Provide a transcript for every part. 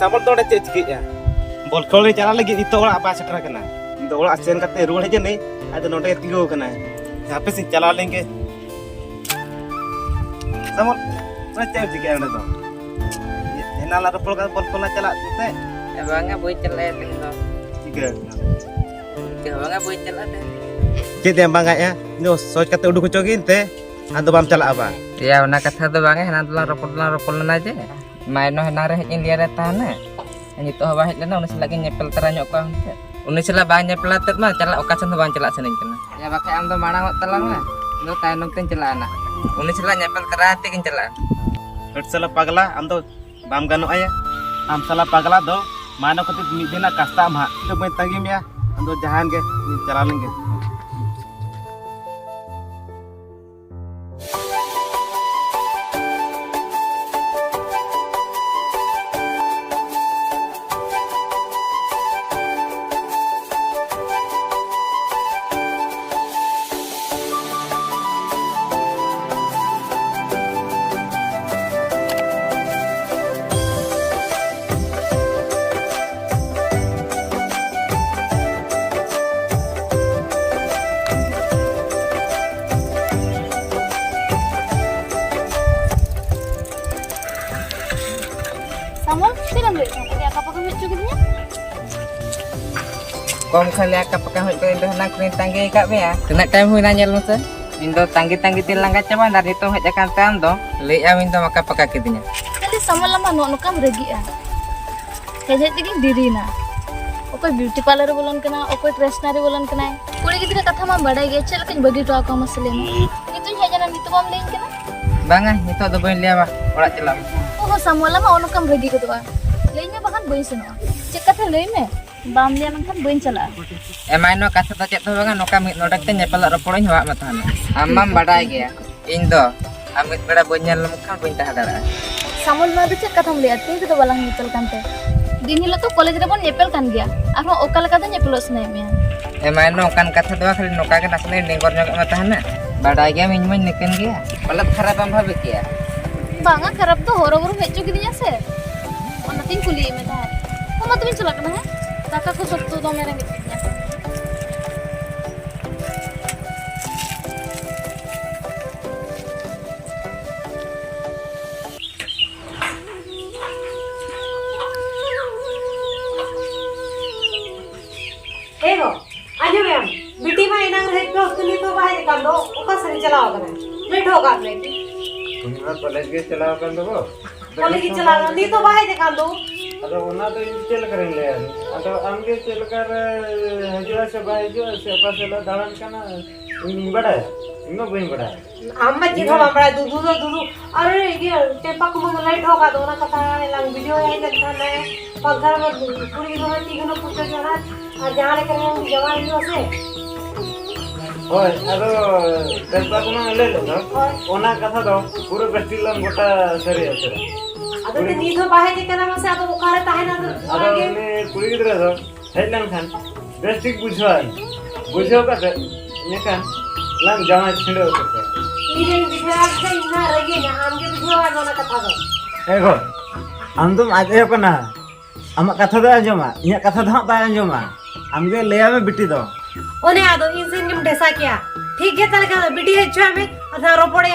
सामल तो चिकिया बॉल खोल चला लगे इतो बा सेटर कना दो सेन करते रुड़ हेजे नहीं आज नोटे तिगो कना यहाँ पे से चला लेंगे सामल चे चिकिया तो एना ला रोपड़ का बॉल खोला चला ते बांगा बोई चला ते दो चिकिया के बांगा बोई चला ते चेत yang bangga ya no soch kate udu kucogin te ado bam chala ba ya ona katha do bangga hena dolang ropol na je maino hena re hejin liar tahana nito ba hej lena unis lagi nyepel teranyok ko unis la bang nyepel tet mah cala okasan do bang cala senin kana ya bakai am do marang telang mah no tainum tin cala anak unis la nyepel terati kin cala salah pagla am do bam gano aya am salah pagla do mano kate midina kasta ma itu main tangim ya am do jahan ge chala lenge Kom kali akak pakai hoi ko indo nak kuning tanggi kak be ya. Kena time hui nanya lu se. Indo tanggi tilang kaca ban dari itu hoi akan tan do. Le ya indo maka pakai kitinya. Kali sama lama no kam regi a. Kaje tigi diri na. Okoi beauty parlor bolon kana, okoi stationery bolon kana. Kuri gidra katha ma badai ge chel kan bagi to akam masle na. Itu hejana nitu bam lein kana. Banga nito do boin liya ba. Ora celam. Oh sama lama ono kam regi ko to. Leinya bakan boin seno. Cek katha lei me. Bam liya kan boin chala. Emaino kata ta cek to banga noka mit nodak te nyepel ropol nyawa matan. Amam badai ge ya. Indo amit beda boin nyal mukhan boin ta hadara. Samul ma do cek katha liya tin to balang nitel kante. Din hilo to college re bon nyepel kan gya. Arho okal kata nyepelos na me. Emaino kan kata do khali noka ke nasne dengor nyok matan na. Badai ge min min niken ge. Palat kharap am bhabe kiya. Banga kharap to horo horo hecho kidinya se. Onatin kuli me ta. Oma tumi chala kana hai. Kakak ko sotto do mere mitnya. एगो आजो ma'am बिटी में इनाम रह के उसने तो बाहर निकाल दो ओका सही चलाओ करे लेट होगा अपने तुम्हारा कॉलेज के चलाओ कर दो कॉलेज चला दो नहीं तो बाहर निकाल दो अरे ओना तो चल करेंगे यार अरे हमके चल कर हजवा से भाई जो से पासला दालन kana इन बड़ा इनो बइन बड़ा अम्मा जी को बड़ा दूधू अरे ये टेपा को मन लाइट होगा दो ना कथा लंग वीडियो है लगता है पगड़ में पूरी को टी को पूछ जरा और जहां लेकर हम जवान जो से ओए अरे टेपा को मन ले लो ओना कथा दो पूरे बेस्टिलम गोटा सरी है अदो ते नी तो बाहर के ना से अदो ओकारे ताहे ना अरे ने कुड़ी गिदरा दो हेडलाइन खान बेस्टिक बुझो का ने का लंग जाना छिड़ो करते नीरे बिछड़ा से इना रगे ना हम के बिछड़ा ना कथा दो एगो हम तुम आज ए कना आमा कथा दो अंजमा इया कथा दो बा अंजमा हमके लेया में बिटी दो ओने आदो इंसिन के ढेसा किया ठीक है तले का बिटी है छुआ में अथा रो पड़े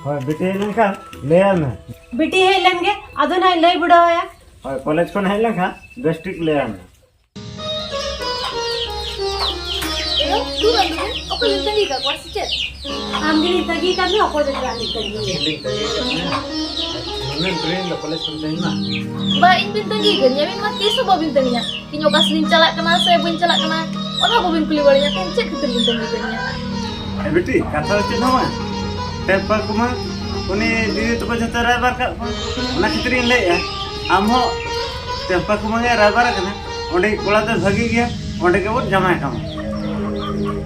होय बिटी लेका लेया में बिटी है लेंगे अदो ना लई बिडो है होय कॉलेज कोन है लेका बेस्टिक लेया में Tu lagi kan? Aku yang tadi kak kuat sih. हम भी तगी का भी ऑफर दे रहा है तगी मैं ब्रेन ला कॉलेज कोन है ना Ba in bintang gi kan? Yamin mati so ba bintang niya. Kinyo kaslin calak kana saya buin calak kana. Ona ko bin kuli walinya kan cek kitu bintang gi kan. बेटी कथा chain हो टेपा कुमा उनी दीदी तो जत राइबर का ओना खितरी ले आम हो टेपा कुमा के राइबर कने ओंडे कोला तो भागी गया ओंडे के वो जमा काम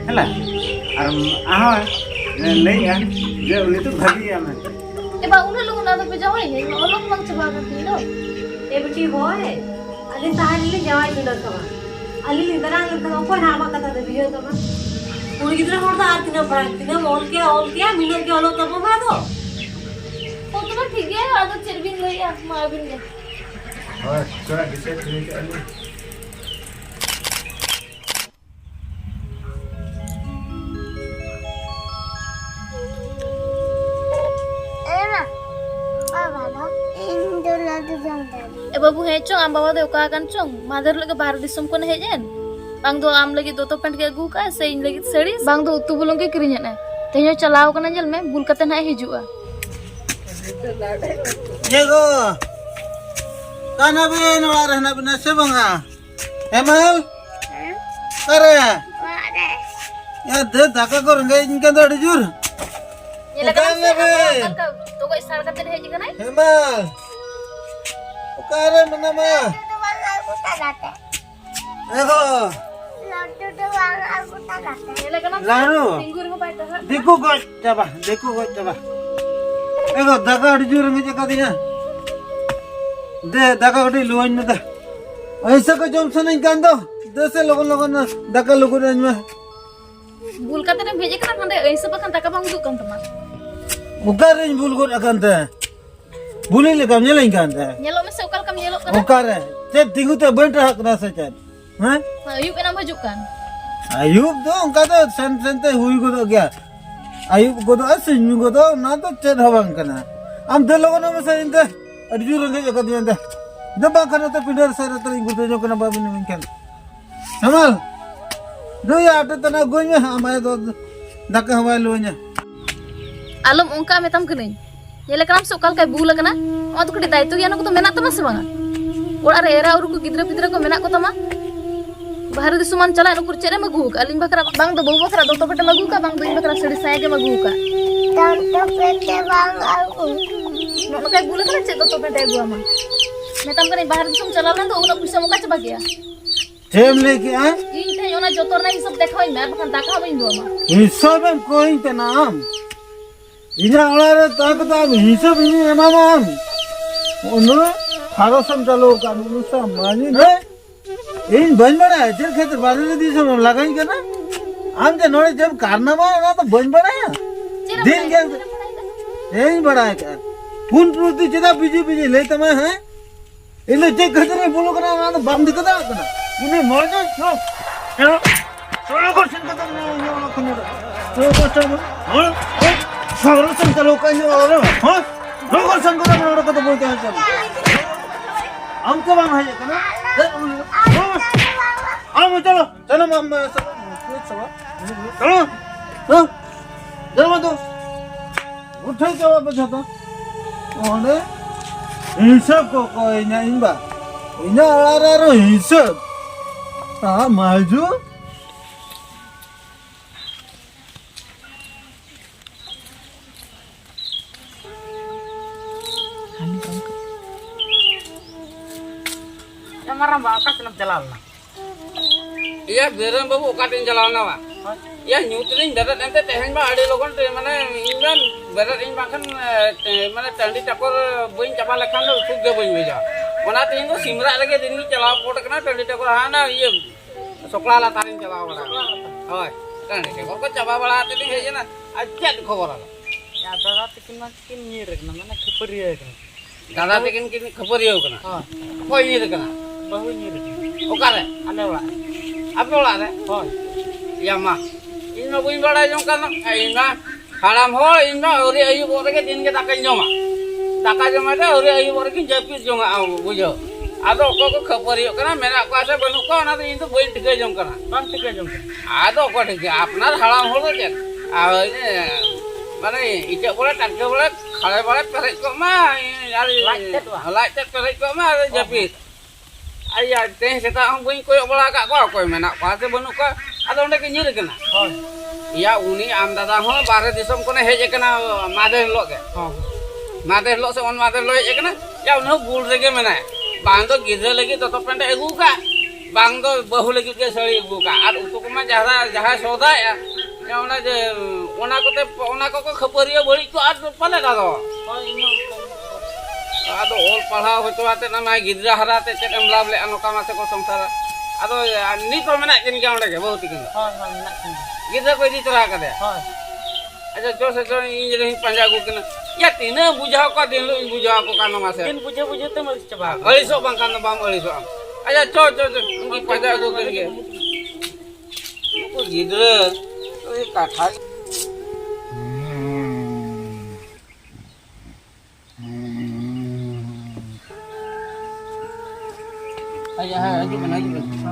हला और आहो ले जे उनी तो भागी गया मैं Eh ba una lu na to pe jawai he. Olok mang coba ka ti do. ए बेटी होय अली ताहली ले जवाई बिडो कमा अली लिंदरा लंदरा को नामा कथा दे बियो कमा कुड़ी गिदरा होड़ दा आरती न पड़ा तिना मोल के मिनर के ओलो तब मा दो Oh tu kan tiga ada cerbin lo ya ma bin ge. Hoi, surat bisa cerita ni. बाबू हे चोंग आम बाबा दो का kan चोंग मादर लगे बाहर दिसम को हेजन बांग दो आम लगी दोतो पेंट के अगू का से इन लगी सड़ी बांग दो उतु बुलंग के किरिन ने तेयो चलाव कना जल में बुल कते ना हिजुआ Jago. Kana bin warah na bin sebanga. Emal? Kare. Ya de daka kor ngai inka do dijur. ये लगा तो कोई साल कते हेज कना Emal. Kare mana ma? Ego. ये लगा ना Laru. टिंगुर को बैठा है Deku ko coba. Ego daka dijur ngai jakadinya. De daka kodi luan na da. ऐसा को जम से नहीं कांदो दस लोगन दका लोगन में बुल कते ने भेजे कना खंडे ऐसे बखन तक बांग दु कम तमा उकार इन बुल को अकंत बुली ले कम नहीं कांत येलो में से उकल कम येलो कना उकार ते दिगु ते बंट हक ना से चन हां अयुब एना भजुक kan आयुब दो उनका तो सन ते हुई को तो क्या आयुब को तो असिन को तो ना तो चेद हवंग कना हम दे लोगन में से इंते अडजू रंगे जका दिया दबा करना तो पिडर सारा तरी गुते जो कना बाबू ने मिनकन हमाल दो या आटे तना गोई में हमारे तो दका हवाई लोnya आलम उनका मेतम कने ये लेकर हम सुकल का बुल कना ओ तो कड़ी दायित्व याना को तो मेना तमा से बांगा ओड़ा रे एरा और को गिद्रा पिद्रा को मेना को तमा बाहर दिसुमान चला नु कुरचे रे मगु का अलिन बकरा बांग दो बहु बकरा दो तो पेटे मगु का बांग दो इन बकरा सड़ी साया के मगु का तो पेटे बांग आउ नो का बुल कना चे तो पेटे गु अमा मेतम कने बाहर दिसुम चला ना तो उना पुसा मुका चबा गया टेम लेके आ इन थे ओना जोतर ना हिसाब देखाई मैं बखन ताका बइन दो अमा हिसाब में कोई ते नाम इना ओलारे ताक ता हिसाब नी एमाम उनो फारोसम चलो का मुसा मानी ने इन बन बड़ा है जेल खेतर बारे दी सब लगाई के ना आम जे नोड़े जब कारनामा ना तो बन बड़ा है दिन के यही बड़ा है का पूर्ण प्रति चदा बिजी ले तमे है इने जे खतरे बोलो कना ना तो बम दिखदा कना इने मर जो चलो को सिन कदम ना ना खने तो को चलो हां सारो सन चलो का जो और हां लोग सन कदम ना को तो बोलते हैं चलो हम तो बम है कना हम चलो चलो मम चलो चलो चलो तो उठे जवाब बजा तो ओने हिसाब को कोई ना इनबा इना आलारा हिसाब हाँ माजू Marah bapak senap jalan lah. Iya beran babu ukatin jalan lah. Ya nyuturin berat ente teheng ba ada logon te mana ingan berat in bahkan mana tandi takor boin capal lekhan lo suge boin beja. Mana ting ko simra lagi din ki chala pot kana tandi takor hana iya sokla la tarin chala wala. Hoy tandi takor ko caba bala te ting heje na ajat khobor ala. Ya dada tikin makin nyirek na mana khapariya kana. Dada tikin khapariya kana. Koi nyirek kana. Bahu nyirek. Okare ane wala. Apa wala re? Hoy. Ya mah. Ino buin bala jong kana ina haram ho ino ori ayu bore ke din ke takai joma. Takai joma te ori ayu bore ke japit jong au bujo. Ado ko khapariyo kana mena ko ase banu ko na tin to buin tikai jong kana. Bang tikai jong. Ado ko tikai apnar haram ho ke. Mana ijak boleh tak boleh kalau boleh perik kok mah lacet perik kok mah japit ayah teh kita ang buin koyok bola kak kok koy menak pasti bonu kok atau udah kenyir kena iya uni am datang ho bare disom kone heje kena made lo ke made lo se on made lo heje kena ya unu gul rege mena bang to gidre lagi toto pente egu ka bang to bahu lagi ke sari egu ka ar utu kuma jaha soda ya ya ona je ona ko khapariya bari ko ar pale ka do ado ol palha hoto ate na mai gidra harate chet em lable anoka mase ko samsara ado ni to mena kin ka onde ke bahut kin gidra ko di tora ka de acha jo se jo in je panja gu kin Ya tina bujau ko din lu bujau ko kan masa. Din buja-buja tu mesti coba. Alisok bang kan bang alisok. Aja co ngi pada aku ke. Aku gidra. Oi kata. Aja mana aja.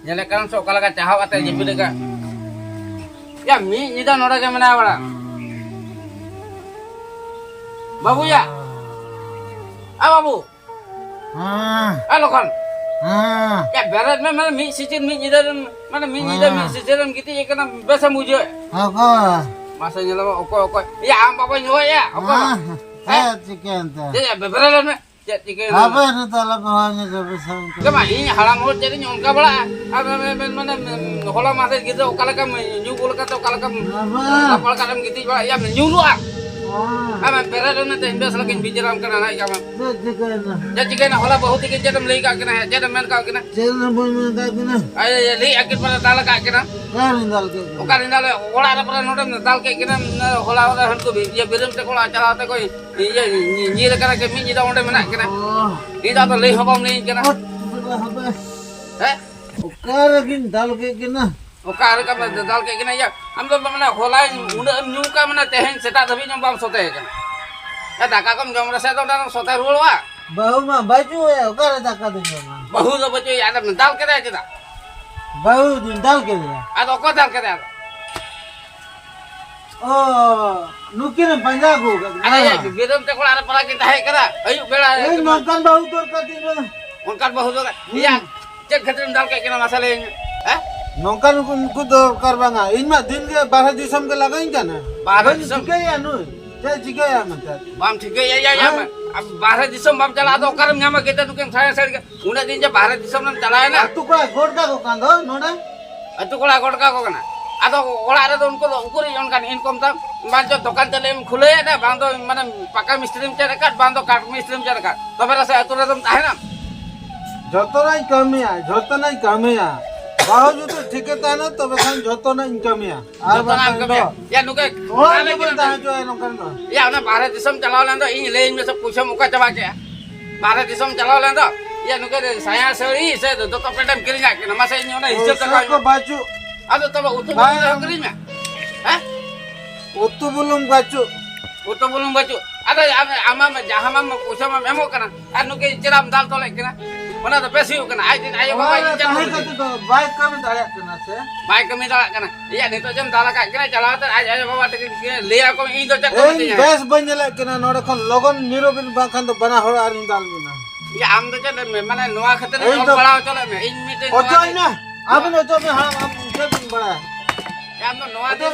Jale kan sok kala ka cahau ate jebi deka. Ya mi nida nora ke mana bala. Babu ya? Babu? Halo kan? Ya berat mana mi sicin mi nyidar mana mi nyidar mi siciran gitu ya kena bahasa mujo. Masa nyala oko. Ya am papa nyoy ya. Oko. Ya berat mana? Ya tiga. Apa itu dalam hanya sebesar Kema ini halang hol jadi nyongka bala. Mana hola masa gitu kala kam nyubul kata kala kam. Kapal kadam gitu bala ya nyulu ah. Ama berat na teh biasa lagi bicara kan anak kamu. Ya jika na hola bahut ke jadam lei ka kena jadam men ka kena. Jangan boleh kena. Ay ya lei akit pada dal ka kena. Karin dal ke. O karin dal hola ada pada nodam dal ke kena hola hantu bi ya birum te hola chala te koi ya ni kena ke mi da onde mena kena. Ini dah lei habam lei kena. Eh? Karin dal ke kena. Okar ka dal ke kena ya. Am to mana hola unda nyuka mana tehen seta tapi nyom bam sote kena. Ya daka kam jom rasa to dan sote rulwa. Bahu mah baju ya, kare tak ada mah. Bahu lo bacu ya ada dal ke aja dah. Bahu dal ke ya. Ada ko dal ke ada. Oh, nukiran panjago. Ada ya birum te kola ada pala kita hai kara. Ayo bela. Makan bahu tur katina. Ongkar bahu to. Iya. Cek khatrim dal ke kena masalah ini. Nongkan ku dor banga. In mah din ke bahasa disam ke lagain kana. Bahasa disam ke ya nu. Jika ya mata. Bam ठीक है या बाहर दिसम बम चला तो करम न्यामा केता तुके साया side के उना दिन जे बाहर दिसम नम चलाए ना तू का गोडका को कांदो नोडा. अतु कोला गोडका को कना आदो ओला रे तो उनको रे उनका इनकम था बांधो दुकान चले खुले ना बांधो माने पक्का मिस्त्री में चले काट बांधो काट मिस्त्री में चले काट तो मेरा से अतु रे तुम ताहे ना झोतो नहीं कमी आ बाहु जो तो ठीक है ना तो बखान झोतो नहीं कमी आ तो नाम कमे या नुके ओला के ताहे जो है नोकन दो या ना बाहर दिसम चलाओ लेन तो इन ले में सब पूछो मुका चबा के बाहर दिसम चलाओ लेन तो या नुके साया सरी से तो पेटम किरिंगा के ना मसे इन ना हिस्सा तक को बाजू Aduh, coba utuh belum kerinya, utuh belum bacu. Utuh belum bacu. Ada ama jahama usama memo kana. Anu ke ceram dal tolek kana. Mana tu pesiu kana. Ayo bawa ini jam. तो bike कम डाला कना से Baik kami dalak kana. Iya nih tu jam dalak kana calawa tu ayo bawa tiket le aku ini tu cak. ए base बन जला कना node खन लगन निरो बिन बाखन तो बना हो आरिन दाल बिना Ya am tu cak mana nuah khater ni bala cale me. Ini meeting. ओचो ना आपन ओचो में हम के बिन बड़ा Ya am tu nuah tu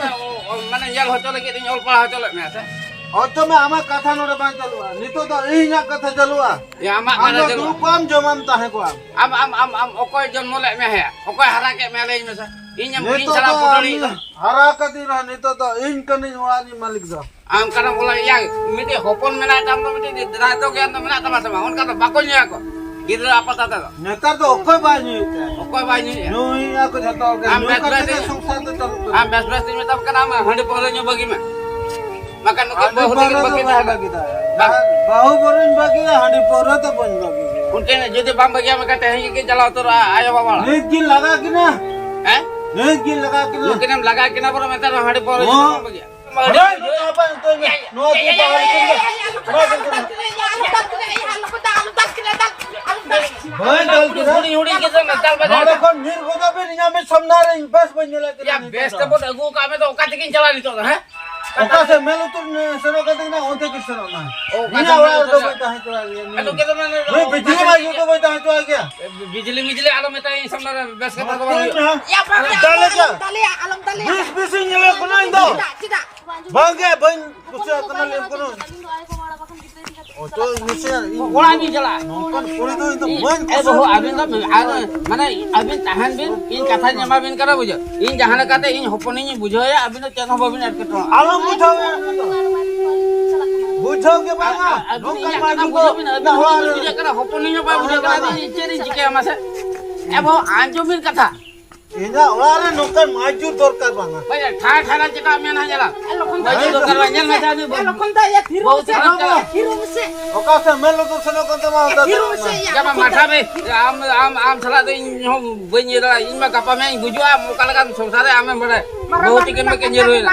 mana jal ho cale kita nyol pala cale me asa. ओचो में आमा कथा नोड बान चलुआ नितो तो ई ना कथा चलुआ Ya amak हम kana तो jal. कम जमन ता है को Am okoi jon molek me he. Okoi hara ke me le me sa. Ini yang नितो salah तो putri. हरा कदी रहा नितो तो इन कनी वाली मालिक दो Am kana bola yang miti hopon mena tam to miti dra to ke mena tam sama on kana bakonya ako. Gidra apa tata to? नेकर तो ओको बानी Okoi bai ni. नो ई को जतो के हम नो बैठ करते बैठे- संसार तो चलु Am bes ni tam kana ma handi pore nyo bagi me. Makan nuke bahu handi ni bagi Paura ta. तो बाहु बरन बाकी हंडी पौरा तो बन बाकी Unte jodi bam bagi am kata hi ke jalaw to ayo bawa. नेक गिन लगा कि ना Eh? नेक गिन लगा कि ना Mungkin am laga kina pore meta handi pore Oh. nyo bagi. अरे apa itu नो की पावर भाई दल की Hudi hudi ke sana tal ना baja. kon नीर को तो भी यहाँ में समना रही बस बन जला Ya best te pun agu kami to katikin chala ni to ha. ओका से मेलो तो सनो का ना ओते की सनो ना Oh, ini kata awal melo तो to. बैठा है तो Anu kita mana? ये बिजली बाजू तो बैठा है तो आ गया Bijili alam itu yang sebenarnya best kata kau. Ya, Pak. Dale ka. Alam tali. बीस बीस nyala ko na indo Tidak. bangga ban kusa kana le ko no o to nise Orang ni chala. nongkan puri to itu ban Bahu abin kan mana abin tahan bin in kata nyama bin kara bujo. In jahan kata in hoponi ni bujo ya abin tu cengah babin at ketua. alam bujo bujo ke banga nongkan maju ko na hwar Bujo kara hoponi ni ba bujo kara ni ceri jike masa. Bahu anjo bin kata. Inya orang nukan maju dorkar banga. Baik, thai cakap mana jalan. Baju dokar banyak macam ni. Lokon ta ya thiru Bau se sekarang jalan. thiru se Oka se melo tu seno kan tama ta. thiru se ya Jangan mata be. Am salah tu ini bunyi dah. Ini mah kapal main bujuk am. Muka kan sungsara am berde. Bau tiken makin jeruin.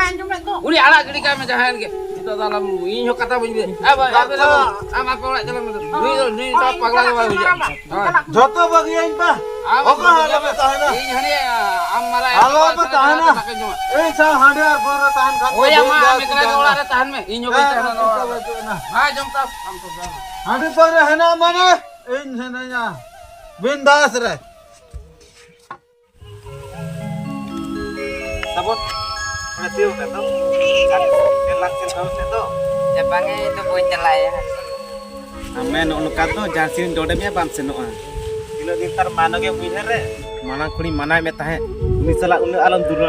Uli alat kiri kami jalan ke. Itu dalam ini kata bunyi. Apa am apa orang jalan itu. Ni tak pagla ke bujuk. Joto bagian pa. Oka hada betahana. Ini hari am marah. Halo betahana. Eh sa hada bora tahan kan. Oh ya mah am kena orang ada tahan me. Ini nyoba tahan. Nah. Ah jom tak. Am tu dah. Hada bora hena mana? In henanya. Bindas re. Sabut. Mati kan tu. Kan elak sen kau sen tu. Jepangnya itu poin celak ya. Ame nukan tu jansin dodemnya bam senoa. Kilo dintar mana ke punya re. Mana kuni mana me tahe. Misalnya unu alam dulu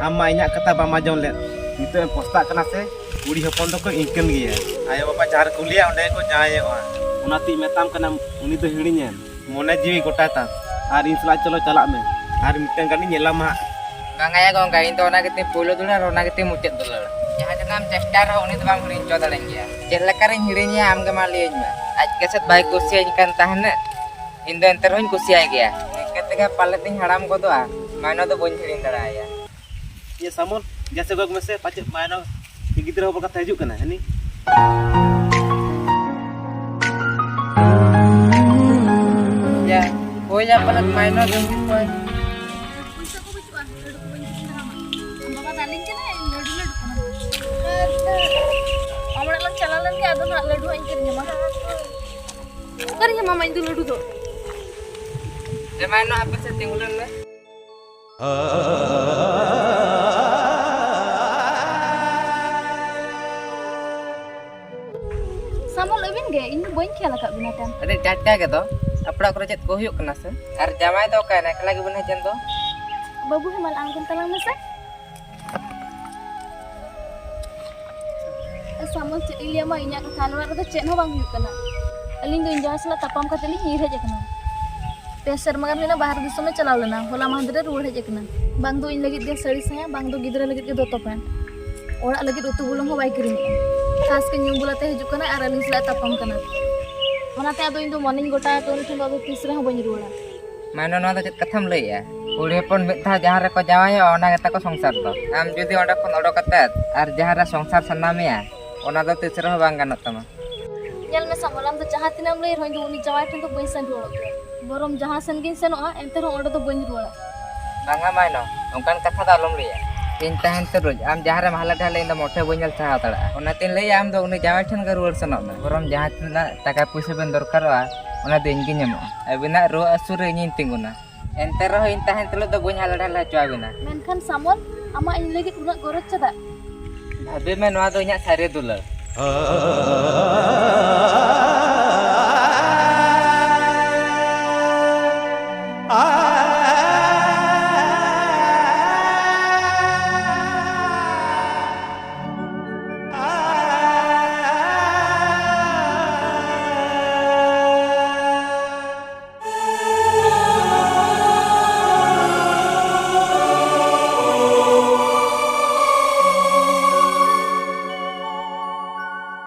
ama inyak kata bama jom le. Itu yang posta kena se. Uri hopon tu ko ingken gaya. Ayo bapa jar kuliah onde ko jaya wa. Unati metam kena uni tu hirinya. Mone jiwi kota ta. Ar insla chalo chalak me. Ar miteng kani nyelam ha. Bang ayah kau kain tu orang kita puluh dulu, orang kita muncet dulu. Jangan jangan cestar orang itu bang rinco dalam dia. Jelek karin hirinya am kemalian mah. Aj keset baik kusia ikan tahan na. Indo enterun kusia gaya. Ketika paleting haram ko tu ah. Mana tu bunyi hirin daraya. Ya samul jasa gua mese pacet mana gidra ho kata hijuk kana ini. Ya, kau yang paling mana gengsi kau. Mama itu ladu tu. Mana apa setting ulang lah? Sama lebih enggak? Ini boy kira kak binatang. Ada caca gitu. Apa aku rajat kau yuk kena se? Arjamai tu kan? Nak lagi benar jantung. Babu hemal angkun talang masa. Sama cik Ilya mah inyak kekanwar tu cik no bang yuk kena. Aling tu injah sela tapam kata li nyir aja kena. Peser makan lina bahar disome calaw lena. Hola mah dere ruwar aja kena. Bang tu in lagi dia sari saya, bang tu gidra lagi dia dotopan. Orang lagi utu bulung ho baik kirim. Khas ke nyum bulate hijuk kena ar aling sela tapam kena. Mana te ado in tu morning gota tu ni tu ado tisra ho banyi ruwar. Mana nol tu katham leh ya. Kuliah pun betah jahar ko jawai ya, ona kita ko songsar tu. Am jadi orang pun orang kata, ar jahar songsar senam ya. Ona tu tisra ho bang ganot tama. Nyal me samalam tu jahat tinam leh roin tu uni jawai tu bayi sen ruwar. Borom jahan sen gin sen oa enter ho order tu banyi ruwar. Bangga mana? Ongkan kata dah lom leh ya. Intahan terus, am jahar mahala dah leh inda mote bonyal cah tara. Ona tin leh am tu uni jawai tin ke ruwar senam. Borom jahat tin taka puisi bendor karwa. Ona tu ingin nyamo. Abina ro asur ingin tinguna. Enter ho intahan terus tu bonyal dah lah cuai bina. Menkan samon ama ini lagi unak gorot ceda. Abi men wa tu nyak sare dulu.